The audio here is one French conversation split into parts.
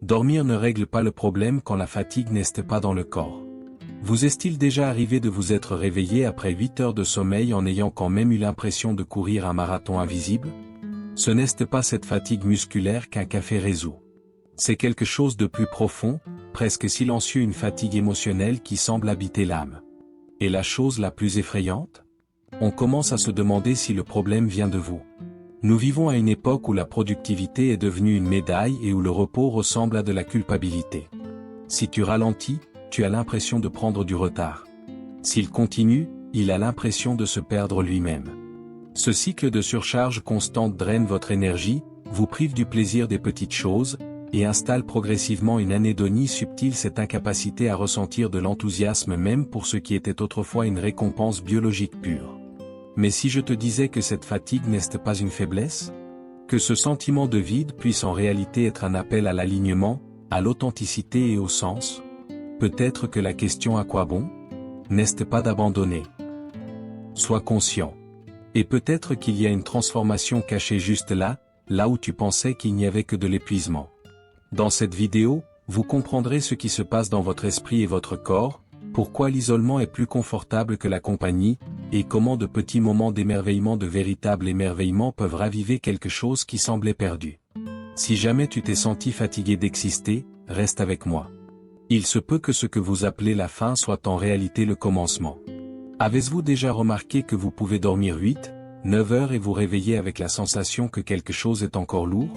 Dormir ne règle pas le problème quand la fatigue n'est pas dans le corps. Vous est-il déjà arrivé de vous être réveillé après 8 heures de sommeil en ayant quand même eu l'impression de courir un marathon invisible? Ce n'est pas cette fatigue musculaire qu'un café résout. C'est quelque chose de plus profond, presque silencieux, une fatigue émotionnelle qui semble habiter l'âme. Et la chose la plus effrayante? On commence à se demander si le problème vient de vous. Nous vivons à une époque où la productivité est devenue une médaille et où le repos ressemble à de la culpabilité. Si tu ralentis, tu as l'impression de prendre du retard. S'il continue, il a l'impression de se perdre lui-même. Ce cycle de surcharge constante draine votre énergie, vous prive du plaisir des petites choses, et installe progressivement une anédonie subtile, cette incapacité à ressentir de l'enthousiasme même pour ce qui était autrefois une récompense biologique pure. Mais si je te disais que cette fatigue n'est pas une faiblesse? Que ce sentiment de vide puisse en réalité être un appel à l'alignement, à l'authenticité et au sens? Peut-être que la question à quoi bon? N'est pas d'abandonner. Sois conscient. Et peut-être qu'il y a une transformation cachée juste là, là où tu pensais qu'il n'y avait que de l'épuisement. Dans cette vidéo, vous comprendrez ce qui se passe dans votre esprit et votre corps, pourquoi l'isolement est plus confortable que la compagnie, et comment de petits moments d'émerveillement, de véritable émerveillement peuvent raviver quelque chose qui semblait perdu. Si jamais tu t'es senti fatigué d'exister, reste avec moi. Il se peut que ce que vous appelez la fin soit en réalité le commencement. Avez-vous déjà remarqué que vous pouvez dormir 8, 9 heures et vous réveiller avec la sensation que quelque chose est encore lourd?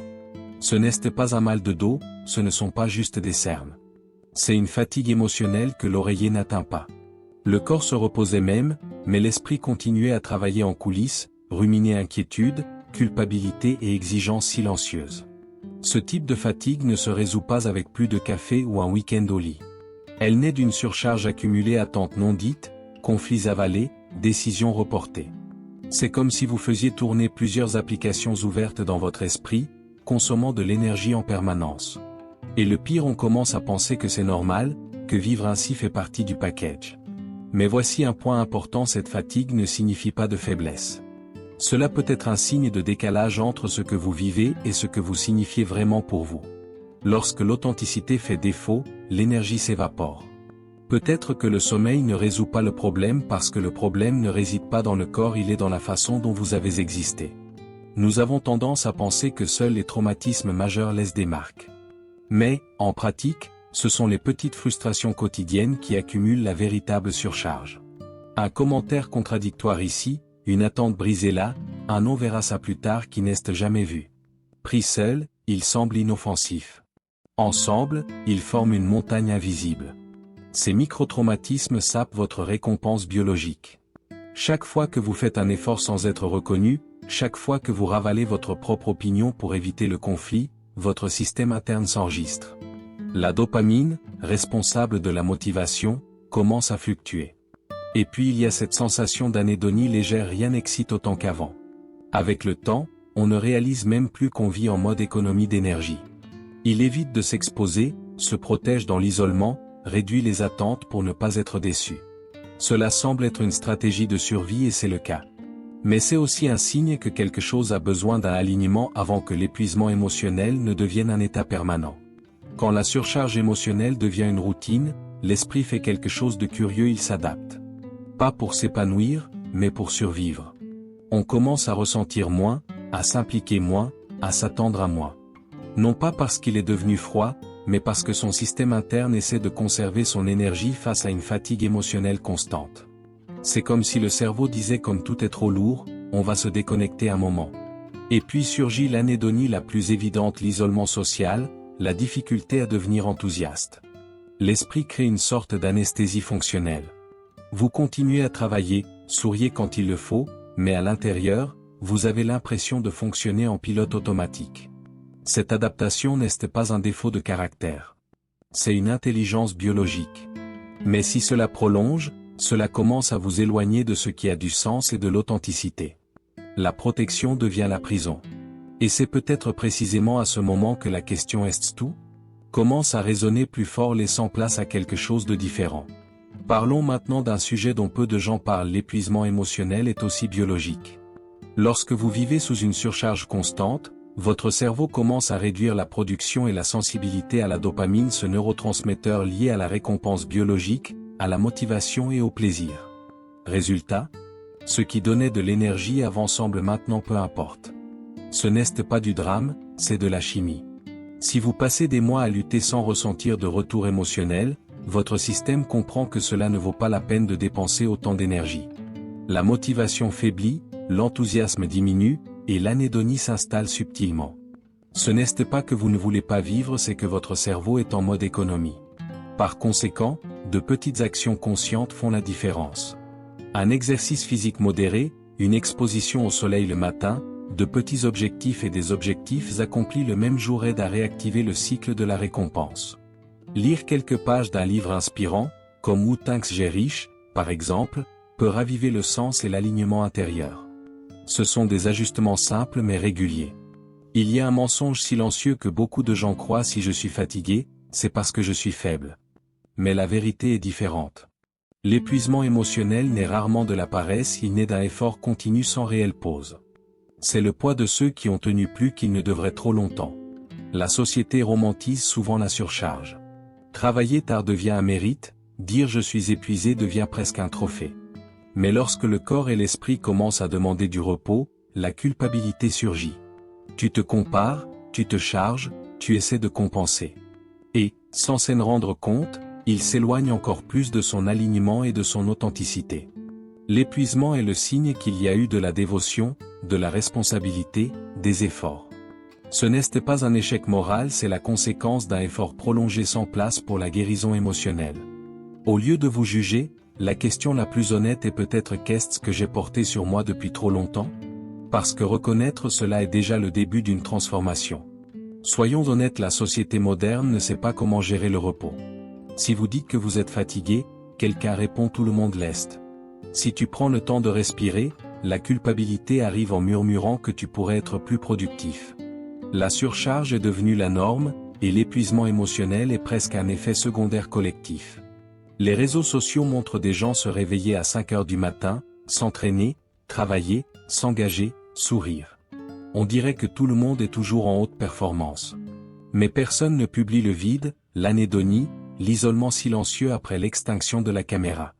Ce n'est pas un mal de dos, ce ne sont pas juste des cernes. C'est une fatigue émotionnelle que l'oreiller n'atteint pas. Le corps se reposait même, mais l'esprit continuait à travailler en coulisses, ruminer inquiétude, culpabilité et exigence silencieuse. Ce type de fatigue ne se résout pas avec plus de café ou un week-end au lit. Elle naît d'une surcharge accumulée, attentes non dites, conflits avalés, décisions reportées. C'est comme si vous faisiez tourner plusieurs applications ouvertes dans votre esprit, consommant de l'énergie en permanence. Et le pire, on commence à penser que c'est normal, que vivre ainsi fait partie du package. Mais voici un point important, cette fatigue ne signifie pas de faiblesse. Cela peut être un signe de décalage entre ce que vous vivez et ce que vous signifiez vraiment pour vous. Lorsque l'authenticité fait défaut, l'énergie s'évapore. Peut-être que le sommeil ne résout pas le problème parce que le problème ne réside pas dans le corps, il est dans la façon dont vous avez existé. Nous avons tendance à penser que seuls les traumatismes majeurs laissent des marques. Mais, en pratique, ce sont les petites frustrations quotidiennes qui accumulent la véritable surcharge. Un commentaire contradictoire ici, une attente brisée là, un on verra ça plus tard qui n'est jamais vu. Pris seul, il semble inoffensif. Ensemble, ils forment une montagne invisible. Ces micro-traumatismes sapent votre récompense biologique. Chaque fois que vous faites un effort sans être reconnu, chaque fois que vous ravalez votre propre opinion pour éviter le conflit, votre système interne s'enregistre. La dopamine, responsable de la motivation, commence à fluctuer. Et puis il y a cette sensation d'anédonie légère, rien n'excite autant qu'avant. Avec le temps, on ne réalise même plus qu'on vit en mode économie d'énergie. Il évite de s'exposer, se protège dans l'isolement, réduit les attentes pour ne pas être déçu. Cela semble être une stratégie de survie et c'est le cas. Mais c'est aussi un signe que quelque chose a besoin d'un alignement avant que l'épuisement émotionnel ne devienne un état permanent. Quand la surcharge émotionnelle devient une routine, l'esprit fait quelque chose de curieux, il s'adapte. Pas pour s'épanouir, mais pour survivre. On commence à ressentir moins, à s'impliquer moins, à s'attendre à moins. Non pas parce qu'il est devenu froid, mais parce que son système interne essaie de conserver son énergie face à une fatigue émotionnelle constante. C'est comme si le cerveau disait, comme tout est trop lourd, on va se déconnecter un moment. Et puis surgit l'anédonie la plus évidente, l'isolement social, la difficulté à devenir enthousiaste. L'esprit crée une sorte d'anesthésie fonctionnelle. Vous continuez à travailler, souriez quand il le faut, mais à l'intérieur, vous avez l'impression de fonctionner en pilote automatique. Cette adaptation n'est pas un défaut de caractère. C'est une intelligence biologique. Mais si cela prolonge, cela commence à vous éloigner de ce qui a du sens et de l'authenticité. La protection devient la prison. Et c'est peut-être précisément à ce moment que la question est tout commence à résonner plus fort, laissant place à quelque chose de différent. Parlons maintenant d'un sujet dont peu de gens parlent, l'épuisement émotionnel est aussi biologique. Lorsque vous vivez sous une surcharge constante, Votre cerveau commence à réduire la production et la sensibilité à la dopamine, ce neurotransmetteur lié à la récompense biologique, à la motivation et au plaisir. Résultat, ce qui donnait de l'énergie avant semble maintenant peu importe. Ce n'est pas du drame, c'est de la chimie. Si vous passez des mois à lutter sans ressentir de retour émotionnel, votre système comprend que cela ne vaut pas la peine de dépenser autant d'énergie. La motivation faiblit, l'enthousiasme diminue, et l'anédonie s'installe subtilement. Ce n'est pas que vous ne voulez pas vivre, c'est que votre cerveau est en mode économie. Par conséquent, de petites actions conscientes font la différence. Un exercice physique modéré, une exposition au soleil le matin, de petits objectifs et des objectifs accomplis le même jour aident à réactiver le cycle de la récompense. Lire quelques pages d'un livre inspirant, comme Who Thinks Jay Rich, par exemple, peut raviver le sens et l'alignement intérieur. Ce sont des ajustements simples mais réguliers. Il y a un mensonge silencieux que beaucoup de gens croient: si je suis fatigué, c'est parce que je suis faible. Mais la vérité est différente. L'épuisement émotionnel naît rarement de la paresse, il naît d'un effort continu sans réelle pause. C'est le poids de ceux qui ont tenu plus qu'ils ne devraient trop longtemps. La société romantise souvent la surcharge. Travailler tard devient un mérite, dire je suis épuisé devient presque un trophée. Mais lorsque le corps et l'esprit commencent à demander du repos, la culpabilité surgit. Tu te compares, tu te charges, tu essaies de compenser. Et, sans s'en rendre compte, il s'éloigne encore plus de son alignement et de son authenticité. L'épuisement est le signe qu'il y a eu de la dévotion, de la responsabilité, des efforts. Ce n'est pas un échec moral, c'est la conséquence d'un effort prolongé sans place pour la guérison émotionnelle. Au lieu de vous juger, la question la plus honnête est peut-être: qu'est-ce que j'ai porté sur moi depuis trop longtemps? Parce que reconnaître cela est déjà le début d'une transformation. Soyons honnêtes, la société moderne ne sait pas comment gérer le repos. Si vous dites que vous êtes fatigué, quelqu'un répond: tout le monde l'est. Si tu prends le temps de respirer, la culpabilité arrive en murmurant que tu pourrais être plus productif. La surcharge est devenue la norme, et l'épuisement émotionnel est presque un effet secondaire collectif. Les réseaux sociaux montrent des gens se réveiller à 5 heures du matin, s'entraîner, travailler, s'engager, sourire. On dirait que tout le monde est toujours en haute performance. Mais personne ne publie le vide, l'anédonie, l'isolement silencieux après l'extinction de la caméra.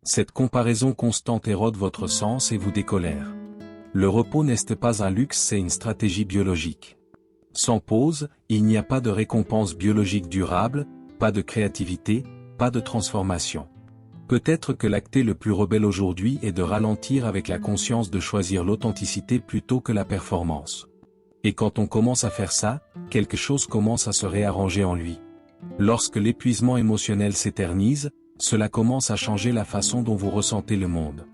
Cette comparaison constante érode votre sens et vous décolère. Le repos n'est pas un luxe, c'est une stratégie biologique. Sans pause, il n'y a pas de récompense biologique durable, pas de créativité, pas de transformation. Peut-être que l'acte le plus rebelle aujourd'hui est de ralentir avec la conscience de choisir l'authenticité plutôt que la performance. Et quand on commence à faire ça, quelque chose commence à se réarranger en lui. Lorsque l'épuisement émotionnel s'éternise, cela commence à changer la façon dont vous ressentez le monde.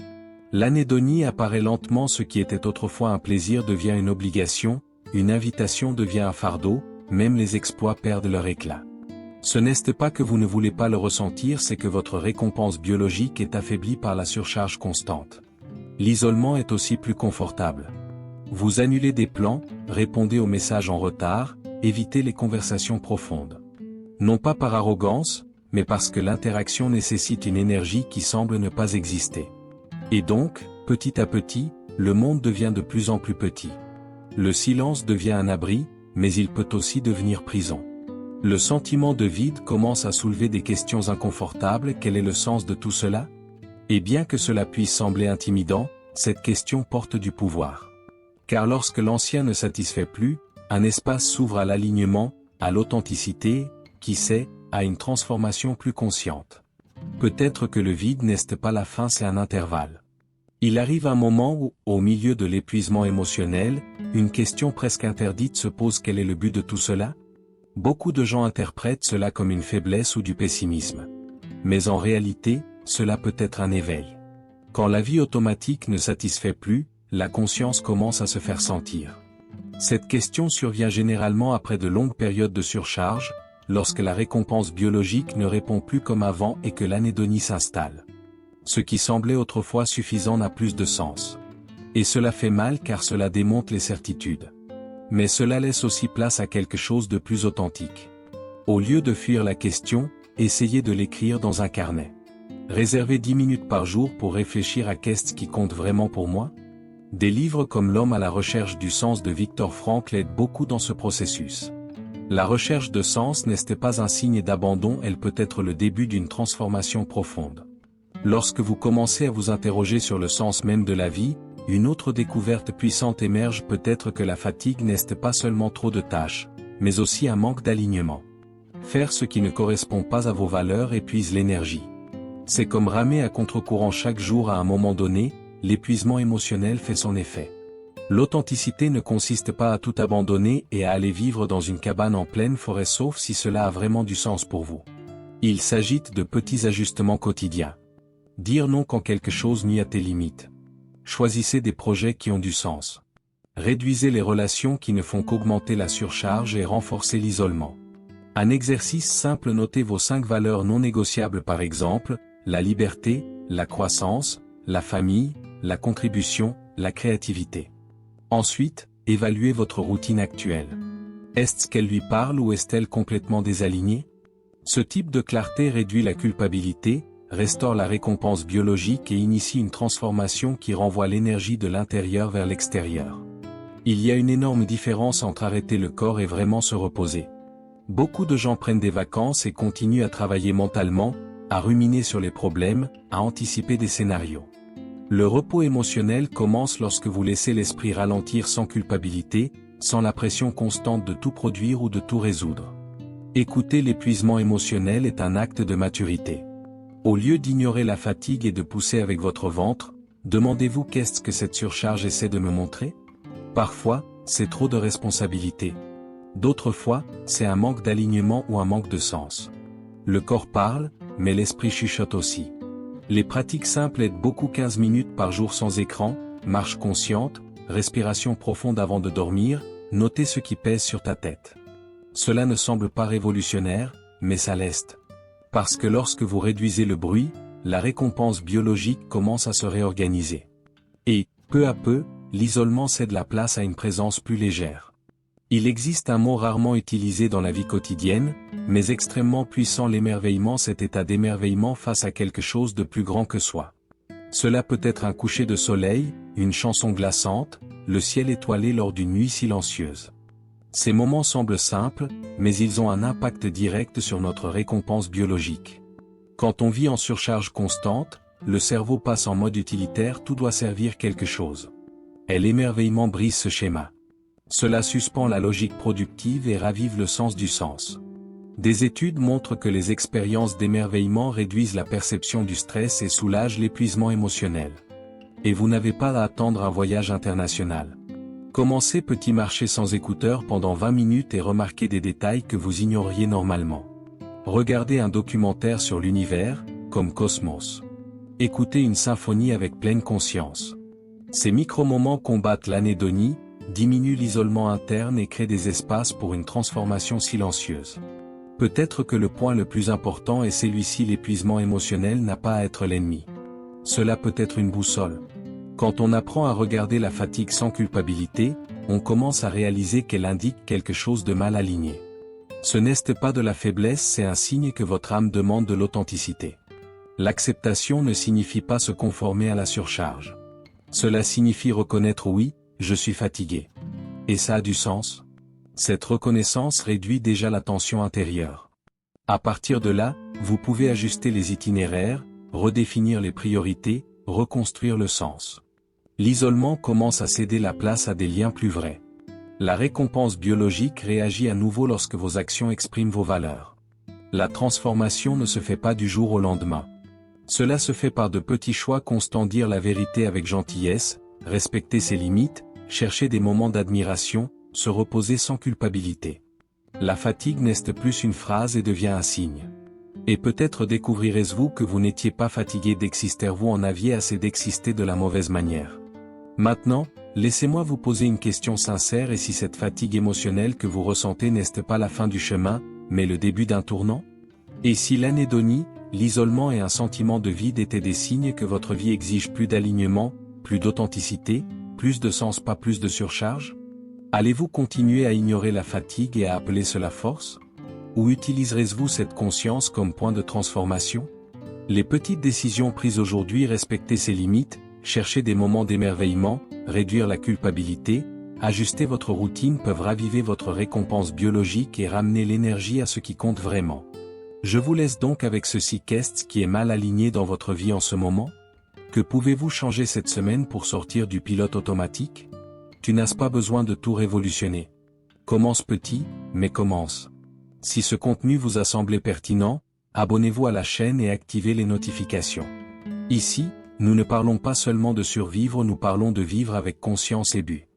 L'anédonie apparaît lentement, ce qui était autrefois un plaisir devient une obligation, une invitation devient un fardeau, même les exploits perdent leur éclat. Ce n'est pas que vous ne voulez pas le ressentir, c'est que votre récompense biologique est affaiblie par la surcharge constante. L'isolement est aussi plus confortable. Vous annulez des plans, répondez aux messages en retard, évitez les conversations profondes. Non pas par arrogance, mais parce que l'interaction nécessite une énergie qui semble ne pas exister. Et donc, petit à petit, le monde devient de plus en plus petit. Le silence devient un abri, mais il peut aussi devenir prison. Le sentiment de vide commence à soulever des questions inconfortables. Quel est le sens de tout cela? Et bien que cela puisse sembler intimidant, cette question porte du pouvoir. Car lorsque l'ancien ne satisfait plus, un espace s'ouvre à l'alignement, à l'authenticité, qui sait, à une transformation plus consciente. Peut-être que le vide n'est pas la fin, c'est un intervalle. Il arrive un moment où, au milieu de l'épuisement émotionnel, une question presque interdite se pose: quel est le but de tout cela? Beaucoup de gens interprètent cela comme une faiblesse ou du pessimisme. Mais en réalité, cela peut être un éveil. Quand la vie automatique ne satisfait plus, la conscience commence à se faire sentir. Cette question survient généralement après de longues périodes de surcharge, lorsque la récompense biologique ne répond plus comme avant et que l'anédonie s'installe. Ce qui semblait autrefois suffisant n'a plus de sens. Et cela fait mal car cela démonte les certitudes. Mais cela laisse aussi place à quelque chose de plus authentique. Au lieu de fuir la question, essayez de l'écrire dans un carnet. Réservez 10 minutes par jour pour réfléchir à qu'est-ce qui compte vraiment pour moi. Des livres comme L'homme à la recherche du sens de Viktor Frankl aident beaucoup dans ce processus. La recherche de sens n'est pas un signe d'abandon, elle peut être le début d'une transformation profonde. Lorsque vous commencez à vous interroger sur le sens même de la vie, une autre découverte puissante émerge, peut-être que la fatigue n'est pas seulement trop de tâches, mais aussi un manque d'alignement. Faire ce qui ne correspond pas à vos valeurs épuise l'énergie. C'est comme ramer à contre-courant chaque jour. À un moment donné, l'épuisement émotionnel fait son effet. L'authenticité ne consiste pas à tout abandonner et à aller vivre dans une cabane en pleine forêt, sauf si cela a vraiment du sens pour vous. Il s'agit de petits ajustements quotidiens. Dire non quand quelque chose nuit à tes limites. Choisissez des projets qui ont du sens. Réduisez les relations qui ne font qu'augmenter la surcharge et renforcer l'isolement. Un exercice simple: notez vos 5 valeurs non négociables, par exemple, la liberté, la croissance, la famille, la contribution, la créativité. Ensuite, évaluez votre routine actuelle. Est-ce qu'elle lui parle ou est-elle complètement désalignée? Ce type de clarté réduit la culpabilité, restaure la récompense biologique et initie une transformation qui renvoie l'énergie de l'intérieur vers l'extérieur. Il y a une énorme différence entre arrêter le corps et vraiment se reposer. Beaucoup de gens prennent des vacances et continuent à travailler mentalement, à ruminer sur les problèmes, à anticiper des scénarios. Le repos émotionnel commence lorsque vous laissez l'esprit ralentir sans culpabilité, sans la pression constante de tout produire ou de tout résoudre. Écouter l'épuisement émotionnel est un acte de maturité. Au lieu d'ignorer la fatigue et de pousser avec votre ventre, demandez-vous: qu'est-ce que cette surcharge essaie de me montrer? Parfois, c'est trop de responsabilité. D'autres fois, c'est un manque d'alignement ou un manque de sens. Le corps parle, mais l'esprit chuchote aussi. Les pratiques simples aident beaucoup: 15 minutes par jour sans écran, marche consciente, respiration profonde avant de dormir, noter ce qui pèse sur ta tête. Cela ne semble pas révolutionnaire, mais ça l'est. Parce que lorsque vous réduisez le bruit, la récompense biologique commence à se réorganiser. Et, peu à peu, l'isolement cède la place à une présence plus légère. Il existe un mot rarement utilisé dans la vie quotidienne, mais extrêmement puissant: l'émerveillement, cet état d'émerveillement face à quelque chose de plus grand que soi. Cela peut être un coucher de soleil, une chanson glaçante, le ciel étoilé lors d'une nuit silencieuse. Ces moments semblent simples, mais ils ont un impact direct sur notre récompense biologique. Quand on vit en surcharge constante, le cerveau passe en mode utilitaire: tout doit servir quelque chose. Et l'émerveillement brise ce schéma. Cela suspend la logique productive et ravive le sens du sens. Des études montrent que les expériences d'émerveillement réduisent la perception du stress et soulagent l'épuisement émotionnel. Et vous n'avez pas à attendre un voyage international. Commencez petit: marcher sans écouteurs pendant 20 minutes et remarquez des détails que vous ignoriez normalement. Regardez un documentaire sur l'univers, comme Cosmos. Écoutez une symphonie avec pleine conscience. Ces micro-moments combattent l'anédonie, diminuent l'isolement interne et créent des espaces pour une transformation silencieuse. Peut-être que le point le plus important est celui-ci: l'épuisement émotionnel n'a pas à être l'ennemi. Cela peut être une boussole. Quand on apprend à regarder la fatigue sans culpabilité, on commence à réaliser qu'elle indique quelque chose de mal aligné. Ce n'est pas de la faiblesse, c'est un signe que votre âme demande de l'authenticité. L'acceptation ne signifie pas se conformer à la surcharge. Cela signifie reconnaître: oui, je suis fatigué. Et ça a du sens. Cette reconnaissance réduit déjà la tension intérieure. À partir de là, vous pouvez ajuster les itinéraires, redéfinir les priorités, reconstruire le sens. L'isolement commence à céder la place à des liens plus vrais. La récompense biologique réagit à nouveau lorsque vos actions expriment vos valeurs. La transformation ne se fait pas du jour au lendemain. Cela se fait par de petits choix constants: dire la vérité avec gentillesse, respecter ses limites, chercher des moments d'admiration, se reposer sans culpabilité. La fatigue n'est plus une phrase et devient un signe. Et peut-être découvrirez-vous que vous n'étiez pas fatigué d'exister, vous en aviez assez d'exister de la mauvaise manière. Maintenant, laissez-moi vous poser une question sincère: et si cette fatigue émotionnelle que vous ressentez n'est pas la fin du chemin, mais le début d'un tournant? Et si l'anédonie, l'isolement et un sentiment de vide étaient des signes que votre vie exige plus d'alignement, plus d'authenticité, plus de sens, pas plus de surcharge? Allez-vous continuer à ignorer la fatigue et à appeler cela force? Ou utiliserez-vous cette conscience comme point de transformation? Les petites décisions prises aujourd'hui: respecter ses limites, chercher des moments d'émerveillement, réduire la culpabilité, ajuster votre routine peuvent raviver votre récompense biologique et ramener l'énergie à ce qui compte vraiment. Je vous laisse donc avec ceci. Qu'est-ce qui est mal aligné dans votre vie en ce moment? Que pouvez-vous changer cette semaine pour sortir du pilote automatique? Tu n'as pas besoin de tout révolutionner. Commence petit, mais commence. Si ce contenu vous a semblé pertinent, abonnez-vous à la chaîne et activez les notifications. Ici, nous ne parlons pas seulement de survivre, nous parlons de vivre avec conscience et but.